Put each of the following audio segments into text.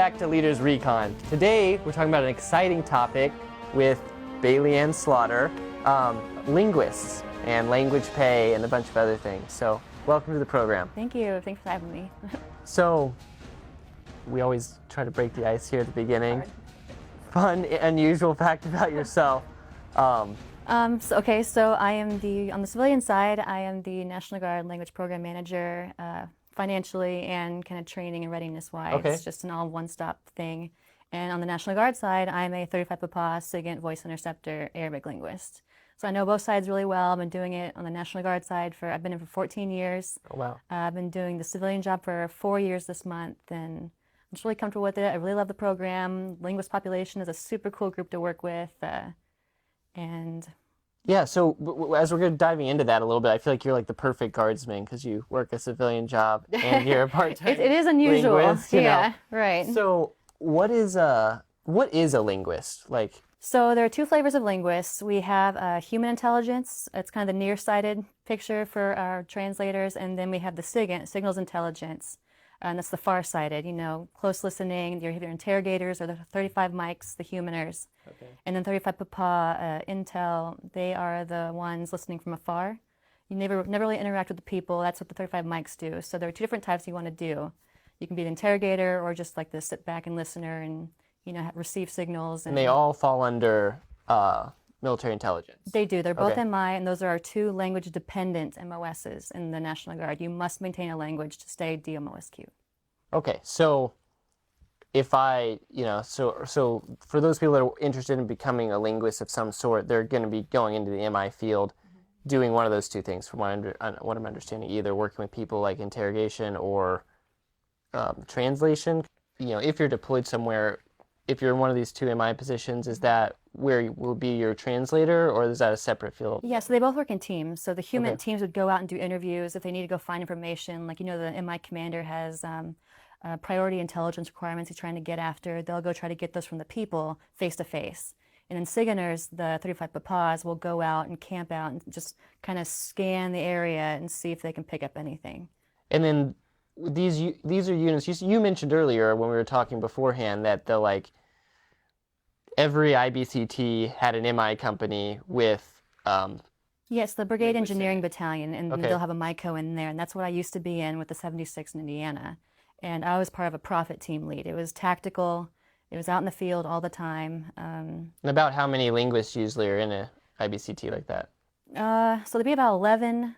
back to Leaders Recon. Today, we're talking about an exciting topic with Bailey and Slaugher, linguists and language pay and a bunch of other things. So, welcome to the program. Thank you. Thanks for having me. So, we always try to break the ice here at the beginning. Fun, unusual fact about yourself. So I am on the civilian side, I am the National Guard Language Program Manager, financially and kind of training and readiness-wise. Okay. It's just an all one-stop thing. And on the National Guard side, I'm a 35 Papa, SIGINT, voice interceptor, Arabic linguist. So I know both sides really well. I've been doing it on the National Guard side I've been in for 14 years. Oh, wow. I've been doing the civilian job for 4 years this month, and I'm just really comfortable with it. I really love the program. Linguist population is a super cool group to work with, and yeah, so as we're diving into that a little bit, I feel like you're like the perfect guardsman because you work a civilian job and you're a part-time it is unusual. linguist, Yeah, right. So what is a linguist? Like, so there are two flavors of linguists. We have human intelligence. It's kind of the nearsighted picture for our translators, and then we have the SIGINT, signals intelligence. And that's the far-sighted, close listening. You're either interrogators or the 35 mics, the humaners. okay. And then 35 Papa, Intel, they are the ones listening from afar. You never really interact with the people. That's what the 35 mics do. So there are two different types you want to do. You can be an interrogator or just like the sit back and listener and, receive signals. And they all fall under military intelligence. They do. They're both Okay. MI, and those are our two language-dependent MOSs in the National Guard. You must maintain a language to stay DMOSQ. Okay, so if so for those people that are interested in becoming a linguist of some sort, they're going to be going into the MI field, doing one of those two things, from what I'm understanding, either working with people like interrogation or translation. If you're deployed somewhere, if you're in one of these two MI positions, is that where you will be your translator, or is that a separate field? Yeah, so they both work in teams. So the human Okay. teams would go out and do interviews if they need to go find information. Like, the MI commander has priority intelligence requirements he's trying to get after. They'll go try to get those from the people face to face. And then SIGINTers, the 35 Papas, will go out and camp out and just kind of scan the area and see if they can pick up anything. And then these are units, you mentioned earlier when we were talking beforehand that every IBCT had an MI company with... Yes, the Brigade Engineering Battalion, and Okay. they'll have a MICO in there, and that's what I used to be in with the 76 in Indiana. And I was part of a profit team lead. It was tactical. It was out in the field all the time. And about how many linguists usually are in a IBCT like that? So there'd be about 11,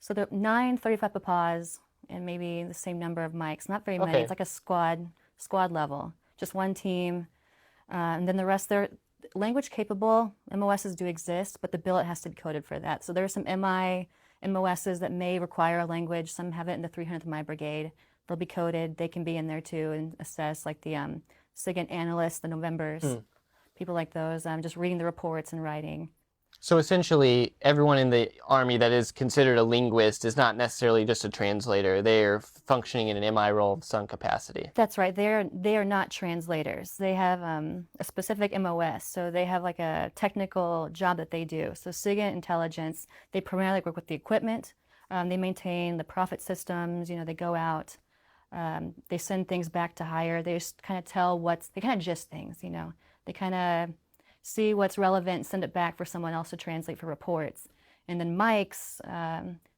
so there are 9 35 Papas, and maybe the same number of mics. Not very many. Okay. It's like a squad level, just one team. And then the rest, they're language capable. MOSs do exist, but the billet has to be coded for that. So there are some MOSs that may require a language. Some have it in the 300th MI Brigade. They'll be coded. They can be in there too and assess, like the SIGINT analysts, the Novembers, people like those, just reading the reports and writing. So essentially, everyone in the Army that is considered a linguist is not necessarily just a translator. They are functioning in an MI role of some capacity. That's right. They are not translators. They have a specific MOS, so they have like a technical job that they do. So SIGINT intelligence, they primarily work with the equipment. They maintain the profit systems. They go out. They send things back to hire. They just kind of they kind of gist things. They kind of see what's relevant, send it back for someone else to translate for reports. And then mics,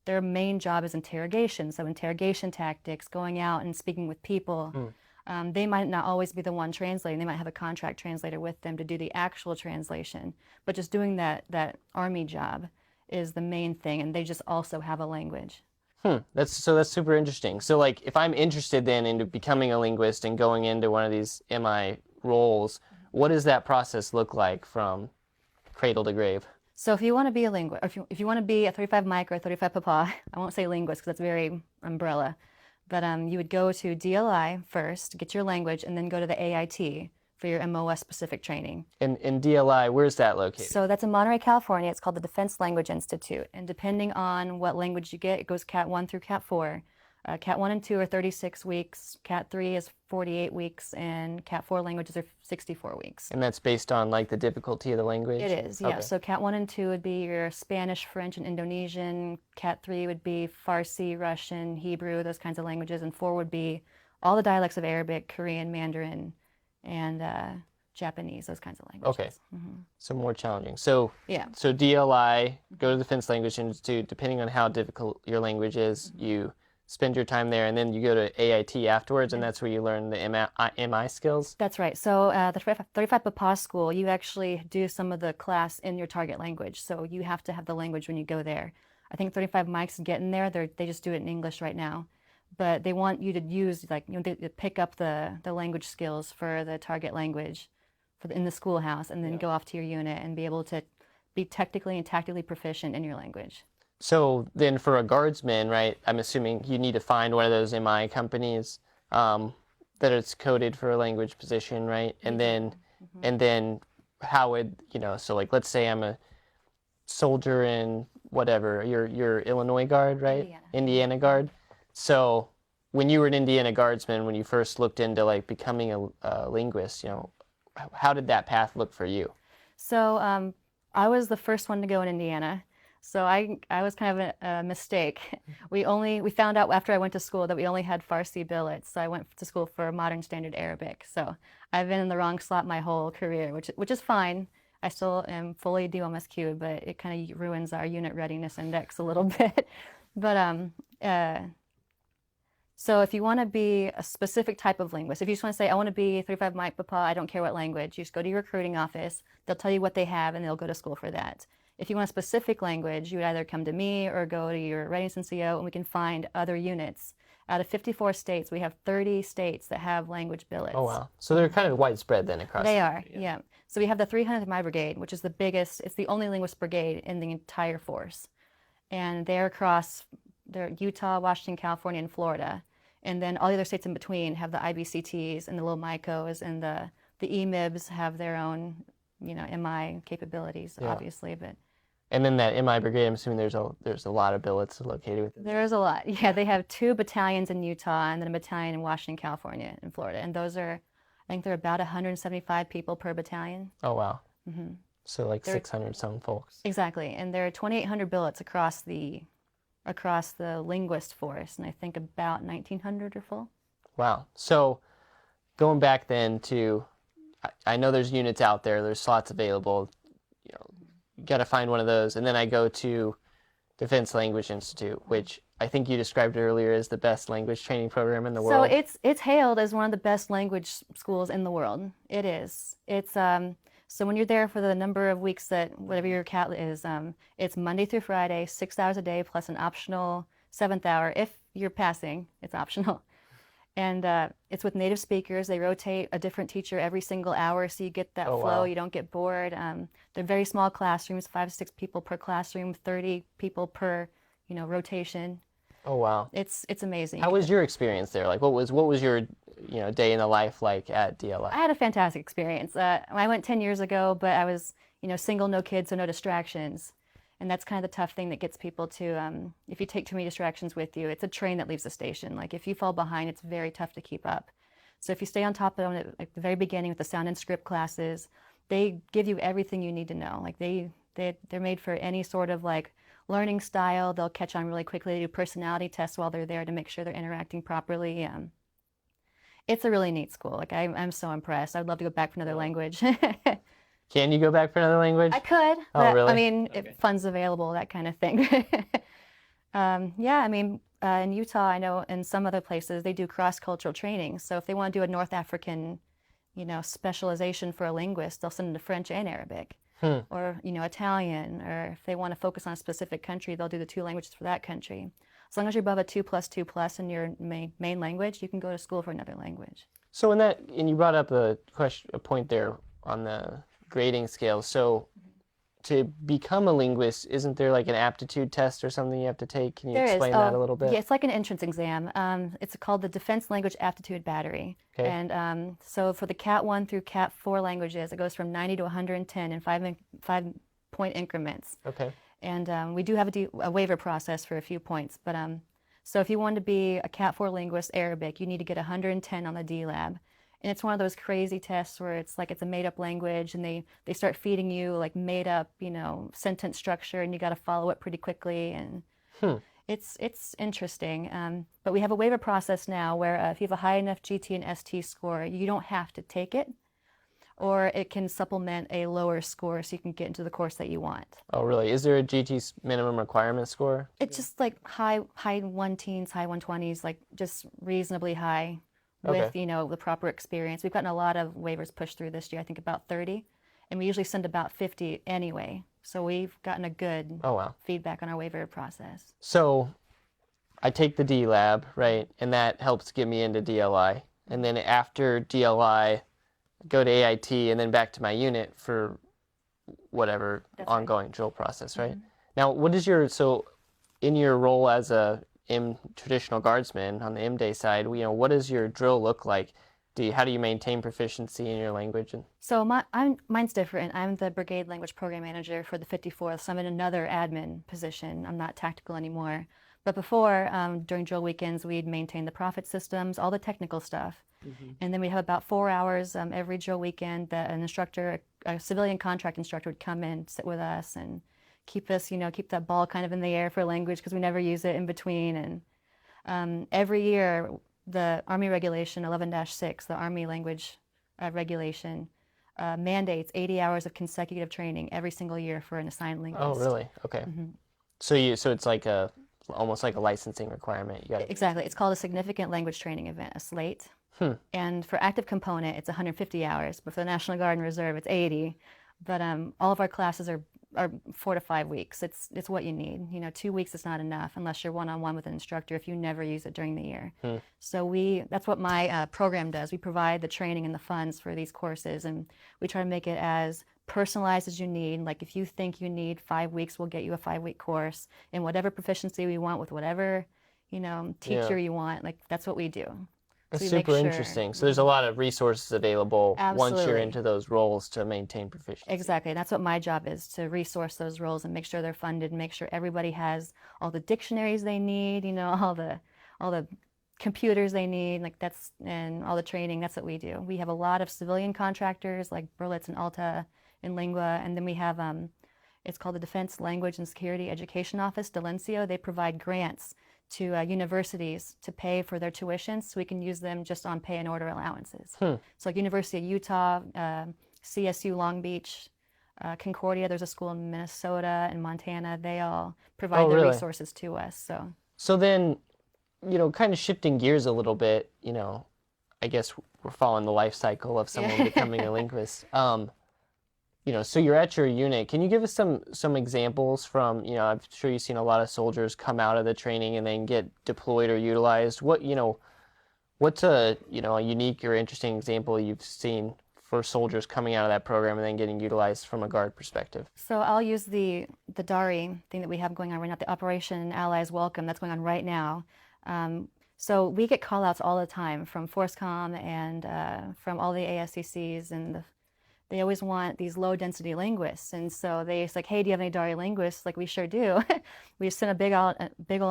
their main job is interrogation. So interrogation tactics, going out and speaking with people. They might not always be the one translating. They might have a contract translator with them to do the actual translation. But just doing that Army job is the main thing, and they just also have a language. That's super interesting. So like, if I'm interested then into becoming a linguist and going into one of these MI roles, what does that process look like from cradle to grave? So if you want to be a linguist, or if you want to be a 35 mic or a 35 Papa, I won't say linguist because that's very umbrella, but you would go to DLI first, get your language, and then go to the AIT for your MOS-specific training. In DLI, where's that located? So that's in Monterey, California. It's called the Defense Language Institute. And depending on what language you get, it goes Cat 1 through Cat 4. Cat 1 and 2 are 36 weeks, Cat 3 is 48 weeks, and Cat 4 languages are 64 weeks. And that's based on like the difficulty of the language? It is, yeah. Okay. So Cat 1 and 2 would be your Spanish, French, and Indonesian. Cat 3 would be Farsi, Russian, Hebrew, those kinds of languages. And 4 would be all the dialects of Arabic, Korean, Mandarin, and Japanese, those kinds of languages. Okay. Mm-hmm. So more challenging. So Yeah. so DLI, go to the Defense Language Institute. Depending on how difficult your language is, Mm-hmm. you spend your time there, and then you go to AIT afterwards, and that's where you learn the MI skills. That's right. So the 35 Papa School, you actually do some of the class in your target language. So you have to have the language when you go there. I think 35 Mike's getting there. They just do it in English right now. But they want you to use, like, they pick up the language skills for the target language in the schoolhouse, and then go off to your unit and be able to be technically and tactically proficient in your language. So then for a guardsman, right, I'm assuming you need to find one of those MI companies that it's coded for a language position, right? And then how would, so like let's say I'm a soldier in whatever, your Illinois Guard, right? Indiana Guard. So when you were an Indiana Guardsman, when you first looked into like becoming a linguist, how did that path look for you? So I was the first one to go in Indiana. So I was kind of a mistake. We found out after I went to school that we only had Farsi billets. So I went to school for Modern Standard Arabic. So I've been in the wrong slot my whole career, which is fine. I still am fully DOMSQ, but it kind of ruins our unit readiness index a little bit. But so if you want to be a specific type of linguist, if you just want to say, I want to be 35 Mike Papa, I don't care what language, you just go to your recruiting office, they'll tell you what they have, and they'll go to school for that. If you want a specific language, you would either come to me or go to your readiness NCO, and we can find other units. Out of 54 states, we have 30 states that have language billets. Oh, wow. So they're kind of widespread then across. They are, yeah. So we have the 300th My Brigade, which is the biggest, it's the only linguist brigade in the entire force. And they're across Utah, Washington, California, and Florida. And then all the other states in between have the IBCTs and the little MICOs, and the EMIBs have their own, MI capabilities, obviously. But and then that MI brigade, I'm assuming there's a lot of billets located within. There's a lot. Yeah, they have 2 battalions in Utah and then a battalion in Washington, California, and Florida. And those are, I think they're about 175 people per battalion. Oh, wow. Mm-hmm. So like 600 some folks. Exactly. And there are 2,800 billets across the linguist force, and I think about 1,900 are full. Wow. So going back then to, I know there's units out there, there's slots available, you got to find one of those. And then I go to Defense Language Institute, which I think you described earlier as the best language training program in the world. So it's hailed as one of the best language schools in the world. It is. So when you're there for the number of weeks that whatever your CAT is, it's Monday through Friday, 6 hours a day plus an optional 7th hour. If you're passing, it's optional. And it's with native speakers. They rotate a different teacher every single hour, so you get that flow. Wow. You don't get bored. They're very small classrooms, 5 to 6 people per classroom, 30 people per, rotation. Oh, wow. It's amazing. How was your experience there? Like, what was your, day in the life like at DLI? I had a fantastic experience. I went 10 years ago, but I was, single, no kids, so no distractions. And that's kind of the tough thing that gets people to, if you take too many distractions with you, it's a train that leaves the station. Like, if you fall behind, it's very tough to keep up. So if you stay on top of it at the very beginning with the sound and script classes, they give you everything you need to know. Like, they're made for any sort of, like, learning style. They'll catch on really quickly. They do personality tests while they're there to make sure they're interacting properly. It's a really neat school. Like, I'm so impressed. I'd love to go back for another language. Can you go back for another language? I could. Oh, really? I mean, okay. If funds available, that kind of thing. In Utah, I know in some other places, they do cross-cultural training. So if they want to do a North African, specialization for a linguist, they'll send them to French and Arabic. Or, Italian. Or if they want to focus on a specific country, they'll do the 2 languages for that country. As long as you're above a 2+2+ in your main language, you can go to school for another language. So and you brought up a point there on the grading scale. So to become a linguist, isn't there like an aptitude test or something you have to take? Can you explain that a little bit? Yeah, it's like an entrance exam. It's called the Defense Language Aptitude Battery. Okay. And so for the Cat 1 through Cat 4 languages, it goes from 90 to 110 in 5-point increments. Okay. And we do have a waiver process for a few points. But so if you want to be a Cat 4 linguist, Arabic, you need to get 110 on the D-Lab. And it's one of those crazy tests where it's like it's a made-up language, and they start feeding you like made-up, sentence structure, and you got to follow it pretty quickly. And It's interesting, but we have a waiver process now where if you have a high enough GT and ST score, you don't have to take it, or it can supplement a lower score so you can get into the course that you want. Oh, really? Is there a GT minimum requirement score? It's just like high 1 teens, high 120s, like just reasonably high with, Okay. you know, the proper experience. We've gotten a lot of waivers pushed through this year, I think about 30, and we usually send about 50 anyway. So we've gotten a good Oh, wow. feedback on our waiver process. So I take the D lab, right? And that helps get me into DLI. And then after DLI, go to AIT and then back to my unit for whatever That's right. ongoing drill process, right? Now, what is your, so in your role as a traditional guardsman on the M-Day side, you know, what does your drill look like? How do you maintain proficiency in your language? So mine's different. I'm the brigade language program manager for the 54th, so I'm in another admin position. I'm not tactical anymore. But before, during drill weekends, we'd maintain the profit systems, all the technical stuff. And then we have about 4 hours every drill weekend that an instructor, a civilian contract instructor would come in, sit with us and keep us, you know, keep that ball kind of in the air for language because we never use it in between. And every year, the Army Regulation 11-6, the Army language regulation, mandates 80 hours of consecutive training every single year for an assigned linguist. Oh, really? Okay. So it's like almost like a licensing requirement. You got Exactly. It's called a significant language training event, a SLATE. And for active component, it's 150 hours, but for the National Guard and Reserve, it's 80. But all of our classes are 4 to 5 weeks. It's what you need. You know, 2 weeks is not enough unless you're one-on-one with an instructor if you never use it during the year. So that's what my program does. We provide the training and the funds for these courses, and we try to make it as personalized as you need. Like if you think you need 5 weeks, we'll get you a 5-week course in whatever proficiency we want with whatever, you know, teacher you want. Like that's what we do. That's So we make super sure- interesting. So there's a lot of resources available once you're Absolutely. into those roles to maintain proficiency. Exactly. That's what my job is, to resource those roles and make sure they're funded, make sure everybody has all the dictionaries they need, you know, all the computers they need, and all the training. That's what we do. We have a lot of civilian contractors like Berlitz and Alta and Lingua, and then we have it's called the Defense Language and Security Education Office, Delencio. They provide grants to universities to pay for their tuitions, so we can use them just on pay and order allowances. So like University of Utah, CSU Long Beach, Concordia, there's a school in Minnesota and Montana. They all provide the really? resources to us. So then, you know, kind of shifting gears a little bit, you know, I guess we're following the life cycle of someone becoming a linguist. You know, so you're at your unit. Can you give us some examples from, you know, I'm sure you've seen a lot of soldiers come out of the training and then get deployed or utilized. What's a unique or interesting example you've seen for soldiers coming out of that program and then getting utilized from a guard perspective? So I'll use the DARI thing that we have going on right now, the Operation Allies Welcome, that's going on right now. So we get call-outs all the time from FORSCOM and from all the ASCCs, and they always want these low-density linguists. And so it's like, hey, do you have any DARI linguists? Like, we sure do. We sent a big old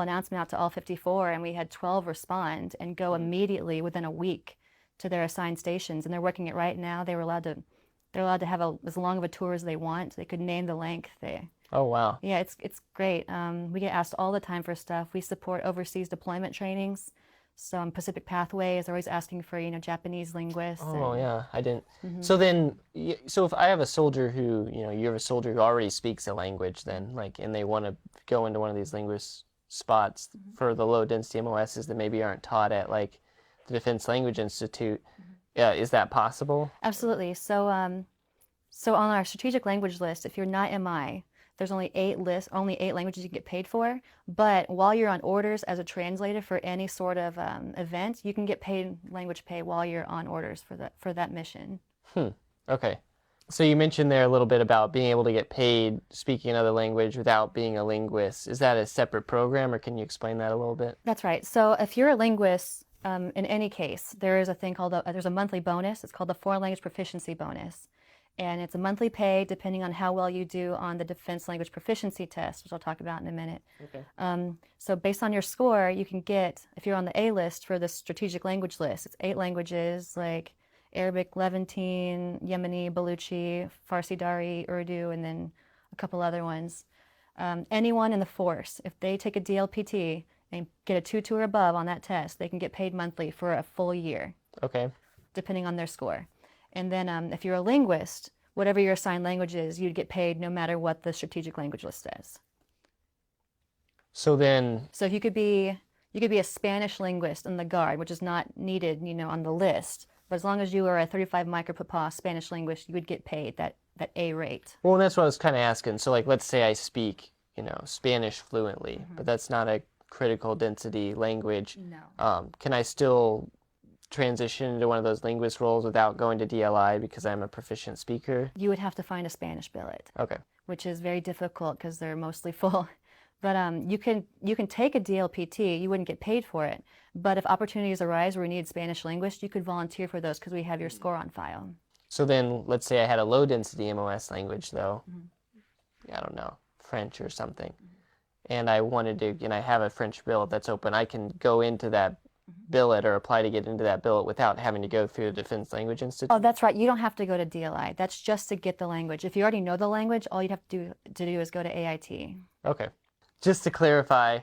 announcement out to all 54, and we had 12 respond and go immediately within a week to their assigned stations. And they're working it right now. They're allowed to have as long of a tour as they want. They could name the length. Oh, wow. Yeah, it's great. We get asked all the time for stuff. We support overseas deployment trainings. So Pacific Pathway is always asking for, you know, Japanese linguists. Oh, yeah, I didn't. So then, so if I have a soldier who, you know, you have a soldier who already speaks a language then, like, and they want to go into one of these linguist spots for the low density MOSs that maybe aren't taught at like the Defense Language Institute, is that possible? Absolutely. So on our strategic language list, if you're not MI, there's only 8 languages you can get paid for. But while you're on orders as a translator for any sort of event, you can get paid language pay while you're on orders for that mission. Okay. So you mentioned there a little bit about being able to get paid speaking another language without being a linguist. Is that a separate program, or can you explain that a little bit? That's right. So if you're a linguist, in any case, there is a thing called there's a monthly bonus. It's called the Foreign Language Proficiency Bonus. And it's a monthly pay depending on how well you do on the Defense Language Proficiency Test, which I'll talk about in a minute. Okay. So based on your score, you can get, if you're on the A list for the strategic language list, it's 8 languages like Arabic, Levantine, Yemeni, Baluchi, Farsi, Dari, Urdu, and then a couple other ones. Anyone in the force, if they take a DLPT and get a 2-2 or above on that test, they can get paid monthly for a full year, Okay. depending on their score. And then if you're a linguist, whatever your assigned language is, you'd get paid no matter what the strategic language list says. So then, So if you could be a Spanish linguist in the Guard, which is not needed, on the list, but as long as you are a 35 micropapa Spanish linguist, you would get paid that A rate. well, that's what I was kind of asking. So like, let's say I speak, Spanish fluently, but that's not a critical density language. No. Can I still transition into one of those linguist roles without going to DLI because I'm a proficient speaker? You would have to find a Spanish billet, Okay. which is very difficult because they're mostly full. But you can take a DLPT. You wouldn't get paid for it. But if opportunities arise where we need Spanish linguists, you could volunteer for those because we have your score on file. So then, let's say I had a low density MOS language though. I don't know, French or something. And I wanted to, and I have a French billet that's open. I can go into that billet or apply to get into that billet without having to go through the Defense Language Institute? Oh, that's right. You don't have to go to DLI. That's just to get the language. If you already know the language, all you'd have to do is go to AIT. Okay. Just to clarify,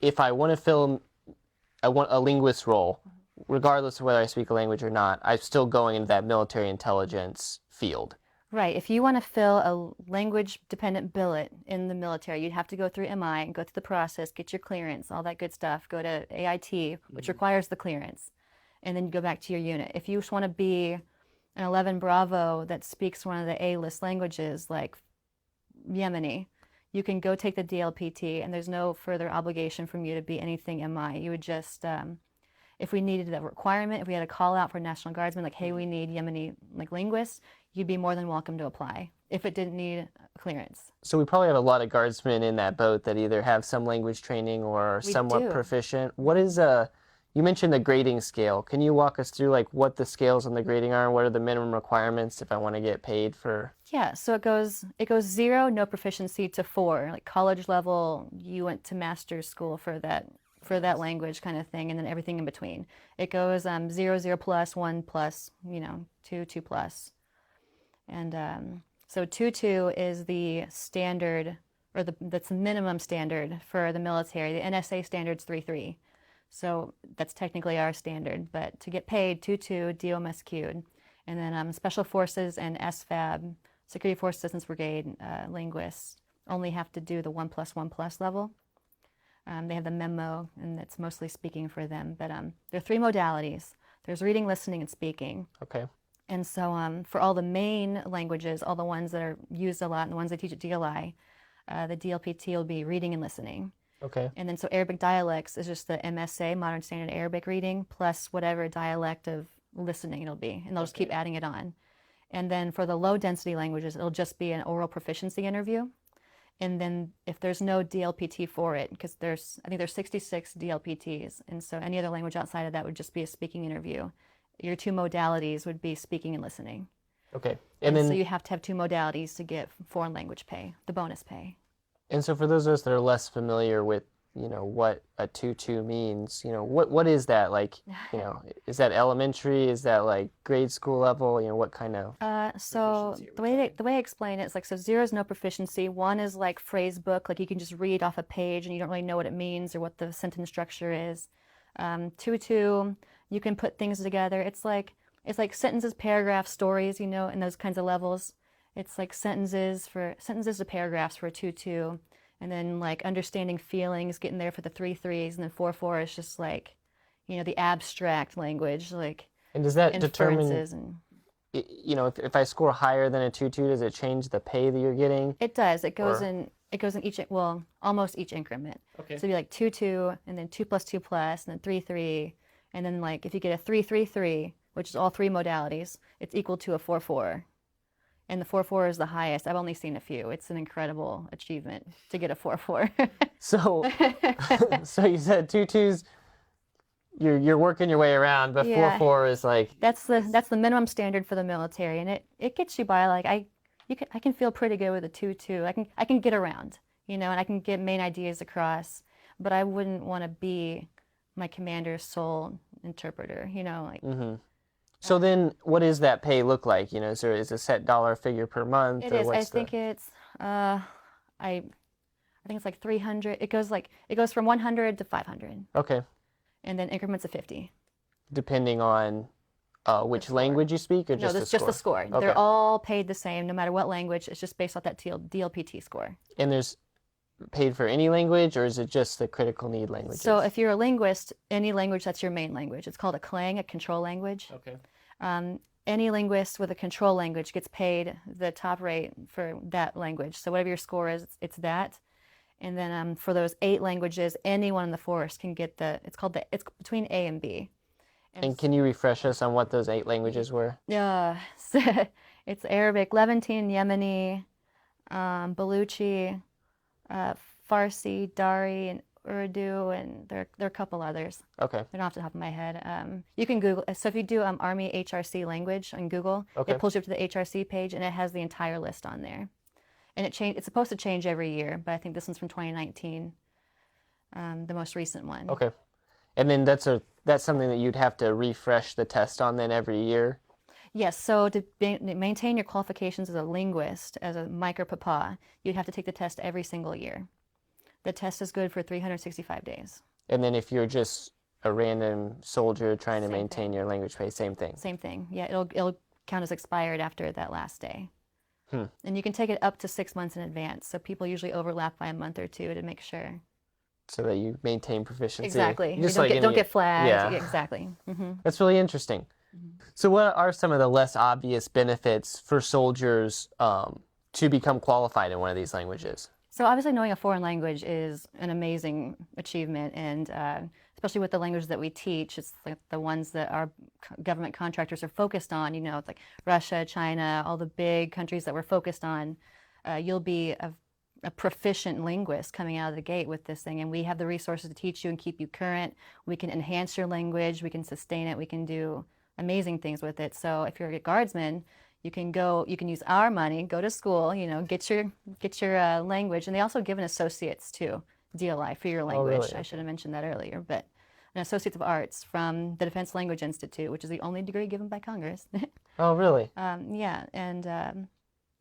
if I want a linguist role, regardless of whether I speak a language or not, I'm still going into that military intelligence field. Right. If you want to fill a language-dependent billet in the military, you'd have to go through MI and go through the process, get your clearance, all that good stuff. Go to AIT, which requires the clearance, and then you go back to your unit. If you just want to be an 11 Bravo that speaks one of the A-list languages like Yemeni, you can go take the DLPT, and there's no further obligation from you to be anything MI. You would just, if we needed that requirement, if we had a call out for National Guardsmen, like, hey, we need Yemeni linguists, you'd be more than welcome to apply if it didn't need clearance. So we probably have a lot of guardsmen in that boat that either have some language training or are somewhat proficient. What is you mentioned the grading scale. Can you walk us through what the scales on the grading are and what are the minimum requirements if I want to get paid for? Yeah, so it goes 0, no proficiency, to 4, like college level. You went to master's school for that language kind of thing, and then everything in between. It goes 0, 0 plus, 1 plus, 2, 2 plus. And so 2-2 is the standard, or that's the minimum standard for the military. The NSA standard's 3-3. So that's technically our standard. But to get paid, 2-2, DOMSQ'd. And then Special Forces and SFAB, Security Force Assistance Brigade linguists, only have to do the 1+1+ level. They have the memo, and it's mostly speaking for them. But there are 3 modalities. There's reading, listening, and speaking. Okay. And so for all the main languages, all the ones that are used a lot and the ones they teach at DLI, the DLPT will be reading and listening. Okay. And then so Arabic dialects is just the MSA, Modern Standard Arabic reading, plus whatever dialect of listening it'll be. And they'll just keep adding it on. And then for the low density languages, it'll just be an oral proficiency interview. And then if there's no DLPT for it, because I think there's 66 DLPTs, and so any other language outside of that would just be a speaking interview. Your 2 modalities would be speaking and listening. Okay. And then, so you have to have 2 modalities to get foreign language pay, the bonus pay. And so for those of us that are less familiar with, what a 2-2 means, what is that? Is that elementary? Is that grade school level? What kind of? So the way I explain it is so 0 is no proficiency. 1 is like phrase book, you can just read off a page and you don't really know what it means or what the sentence structure is. 2-2, you can put things together. It's like sentences, paragraphs, stories, in those kinds of levels. It's like sentences to paragraphs for a 2-2, and then understanding feelings, getting there for the 3-3s, and then 4-4 is just the abstract language, And does that inferences determine? If I score higher than a 2-2, does it change the pay that you're getting? It does. It goes in each, almost each increment. Okay. So it'd be 2-2, and then 2+2+, and then 3-3, and then if you get a 3-3-3, which is all 3 modalities, it's equal to a 4-4. And the 4-4 is the highest. I've only seen a few. It's an incredible achievement to get a 4-4. So you said 2-2s, you're working your way around, but 4-4 is that's the minimum standard for the military, and it gets you by. I can feel pretty good with a 2-2. I can get around, and I can get main ideas across, but I wouldn't want to be my commander's sole interpreter, Mm-hmm. So then what does that pay look like? Is there a set dollar figure per month? It is. I think it's I I think it's like 300. It goes from 100 to 500, Okay. and then increments of 50. Depending on which score. language you speak, or No, just the that's just the score? score. Okay. They're all paid the same, no matter what language. It's just based off that DLPT score. And there's paid for any language, or is it just the critical need languages? So if you're a linguist, any language that's your main language. It's called a CLANG, a control language. Okay. Any linguist with a control language gets paid the top rate for that language. So whatever your score is, it's that. And then for those 8 languages, anyone in the force can get it's between A and B. And can you refresh us on what those 8 languages were? So it's Arabic, Levantine, Yemeni, Baluchi, Farsi, Dari, and Urdu, and there are a couple others. Okay. They're not off the top of my head. You can Google. So if you do Army HRC language on Google, Okay. it pulls you up to the HRC page, and it has the entire list on there. And it's supposed to change every year, but I think this one's from 2019, the most recent one. Okay. And then that's something that you'd have to refresh the test on then every year? Yes, so to maintain your qualifications as a linguist, as a micro papa, you'd have to take the test every single year. The test is good for 365 days. And then if you're just a random soldier trying to Same maintain thing. your language base, same thing? Same thing. Yeah, it'll count as expired after that last day. Hmm. And you can take it up to 6 months in advance. So people usually overlap by a month or 2 to make sure. So that you maintain proficiency. Exactly. Just You like don't get flagged. Yeah. Exactly. Mm-hmm. That's really interesting. So what are some of the less obvious benefits for soldiers to become qualified in one of these languages? So obviously knowing a foreign language is an amazing achievement, and especially with the languages that we teach, it's like the ones that our government contractors are focused on. You know, it's like Russia, China, all the big countries that we're focused on. You'll be a proficient linguist coming out of the gate with this thing, and we have the resources to teach you and keep you current. We can enhance your language, we can sustain it, we can do amazing things with it. So if you're a guardsman, you can use our money, go to school, get your language, and they also give an associates too, DLI for your language. Really? I should have mentioned that earlier, but an Associates of Arts from the Defense Language Institute, which is the only degree given by Congress. Oh, really? Yeah, and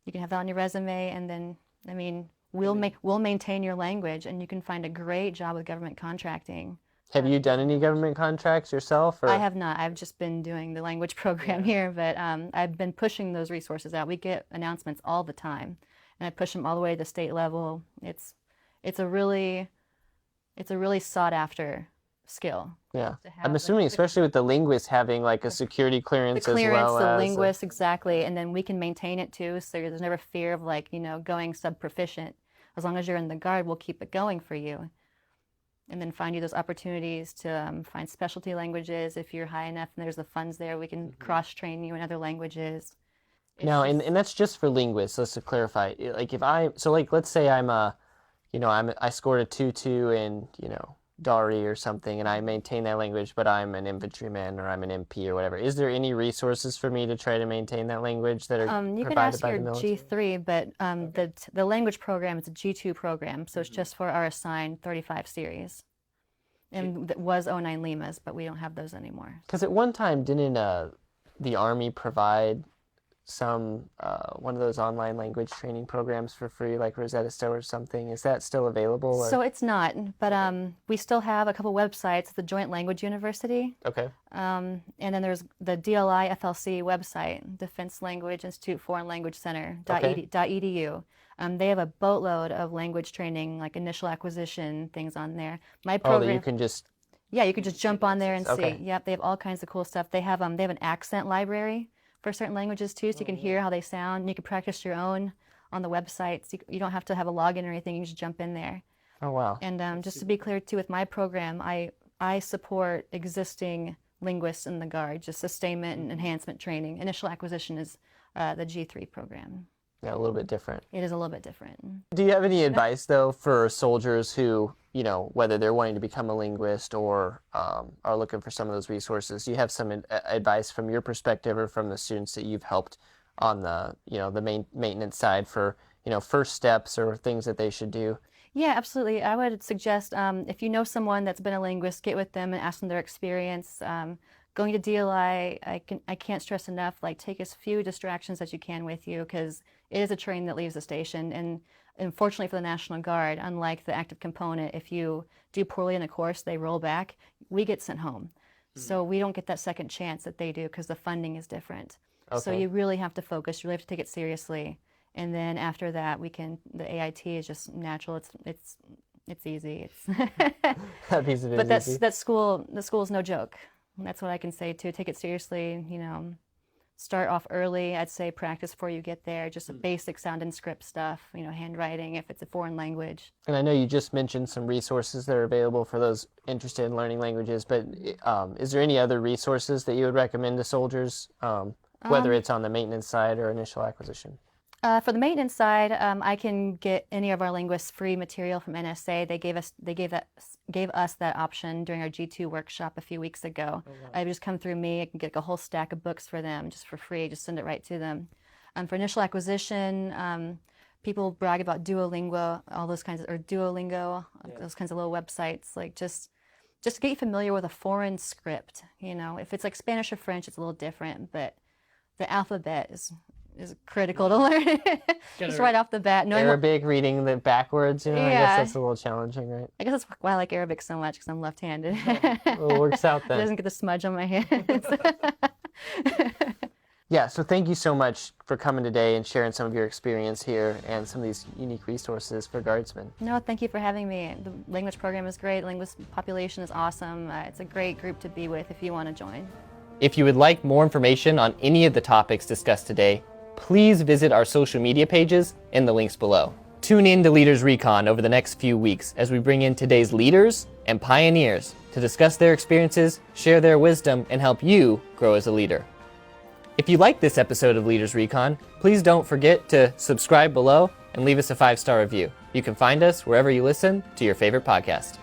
you can have that on your resume, and then we'll maintain your language, and you can find a great job with government contracting. Have you done any government contracts yourself? Or? I have not. I've just been doing the language program here, but I've been pushing those resources out. We get announcements all the time, and I push them all the way to the state level. It's a really sought after skill. Yeah, I'm assuming, especially with the linguist having like a security clearance, the clearance, as well the as linguist, exactly, and then we can maintain it too. So there's never fear of going sub-proficient. As long as you're in the Guard, we'll keep it going for you. And then find you those opportunities to find specialty languages. If you're high enough and there's the funds there, we can cross-train you in other languages. And that's just for linguists. Let's to clarify. Like let's say I scored a 2-2 in Dari or something, and I maintain that language, but I'm an infantryman or I'm an MP or whatever. Is there any resources for me to try to maintain that language that are you provided can ask by your the military? G3, but the language program is a G2 program, so it's just for our assigned 35 series. And that was 09 Limas, but we don't have those anymore. Because at one time, didn't the Army provide some one of those online language training programs for free, like Rosetta Stone or something? Is that still available? Or? So it's not, but we still have a couple websites. The Joint Language University. Okay. And then there's the DLI FLC website, Defense Language Institute Foreign Language Center .edu. They have a boatload of language training, like initial acquisition things on there. My program. That you can just. Yeah, you can just jump on there and Okay. see. Yep, they have all kinds of cool stuff. They have an accent library for certain languages too, so you can hear how they sound. And you can practice your own on the website. So you don't have to have a login or anything. You can just jump in there. Oh, wow. And just to be clear too, with my program, I support existing linguists in the Guard, just sustainment and enhancement training. Initial acquisition is the G3 program. Yeah, a little bit different. It is a little bit different. Do you have any advice, though, for soldiers who, whether they're wanting to become a linguist or are looking for some of those resources? Do you have some advice from your perspective or from the students that you've helped on the, the maintenance side for, first steps or things that they should do? Yeah, absolutely. I would suggest if you know someone that's been a linguist, get with them and ask them their experience. Going to DLI, I can't stress enough, like take as few distractions as you can with you, because it is a train that leaves the station. And unfortunately for the National Guard, unlike the active component, if you do poorly in a course, they roll back, we get sent home. So we don't get that second chance that they do because the funding is different. So Okay. you really have to focus, you really have to take it seriously. And then after that, the AIT is just natural. It's easy. That piece of it But is easy. the school is no joke. That's what I can say too. Take it seriously, start off early. I'd say practice before you get there, just the basic sound and script stuff, handwriting if it's a foreign language. And I know you just mentioned some resources that are available for those interested in learning languages, but is there any other resources that you would recommend to soldiers, whether it's on the maintenance side or initial acquisition? For the maintenance side, I can get any of our linguists free material from NSA. They gave us that option during our G2 workshop a few weeks ago. Oh, wow. I just come through me. I can get a whole stack of books for them just for free. Just send it right to them. For initial acquisition, people brag about Duolingo, Duolingo, those kinds of little websites. Like just to get you familiar with a foreign script. If it's like Spanish or French, it's a little different, but the alphabet is critical to learn. Just right off the bat. Arabic, reading the backwards, I guess Yeah. that's a little challenging, right? I guess that's why I like Arabic so much because I'm left-handed. Well, it works out It then. doesn't get the smudge on my hands. Yeah, so thank you so much for coming today and sharing some of your experience here and some of these unique resources for guardsmen. No, thank you for having me. The language program is great. Linguist population is awesome. It's a great group to be with if you want to join. If you would like more information on any of the topics discussed today, please visit our social media pages in the links below. Tune in to Leaders Recon over the next few weeks as we bring in today's leaders and pioneers to discuss their experiences, share their wisdom, and help you grow as a leader. If you like this episode of Leaders Recon, please don't forget to subscribe below and leave us a 5-star review. You can find us wherever you listen to your favorite podcast.